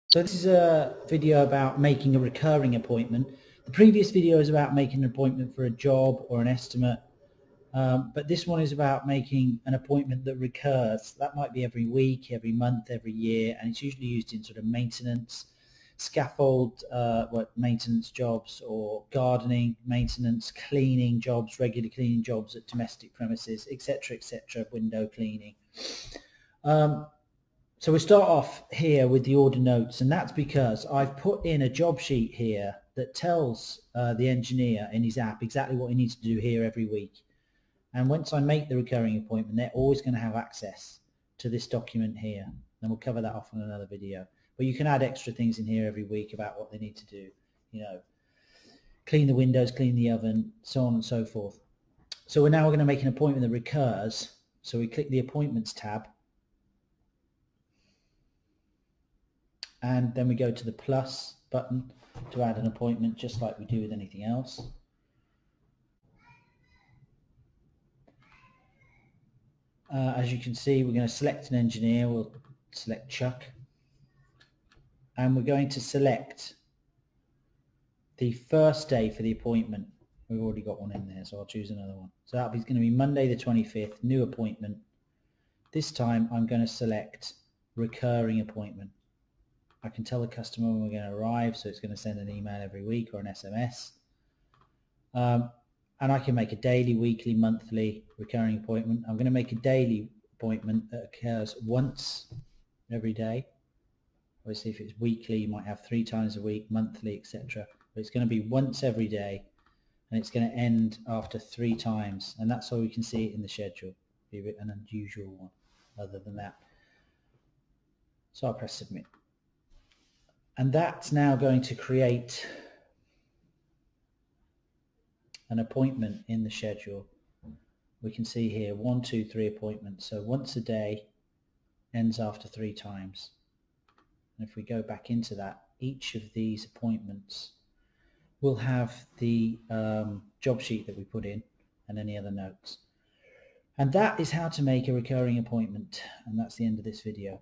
So this is a video about making a recurring appointment. The previous video is about making an appointment for a job or an estimate, but this one is about making an appointment that recurs. That might be every week, every month, every year, and it's usually used in sort of maintenance, scaffold maintenance jobs, or gardening maintenance, cleaning jobs, regular cleaning jobs at domestic premises, etc., window cleaning. So we start off here with the order notes, and that's because I've put in a job sheet here that tells the engineer in his app exactly what he needs to do here every week. And once I make the recurring appointment, they're always going to have access to this document here. And we'll cover that off in another video. But you can add extra things in here every week about what they need to do. You know, clean the windows, clean the oven, so on and so forth. So we're now going to make an appointment that recurs. So we click the Appointments tab. And then we go to the plus button to add an appointment, just like we do with anything else. As you can see, we're going to select an engineer. We'll select Chuck. And we're going to select the first day for the appointment. We've already got one in there, so I'll choose another one. So that'll be going to be Monday the 25th, new appointment. This time I'm going to select recurring appointment. I can tell the customer when we're going to arrive, so it's going to send an email every week or an SMS. And I can make a daily, weekly, monthly recurring appointment. I'm going to make a daily appointment that occurs once every day. Obviously, if it's weekly, you might have 3 times a week, monthly, etc. But it's going to be once every day, and it's going to end after 3 times. And that's how we can see it in the schedule. Be a bit an unusual one, other than that. So I'll press submit. And that's now going to create an appointment in the schedule. We can see here 1, 2, 3 appointments. So once a day, ends after 3 times. And if we go back into that, each of these appointments will have the job sheet that we put in and any other notes. And that is how to make a recurring appointment. And that's the end of this video.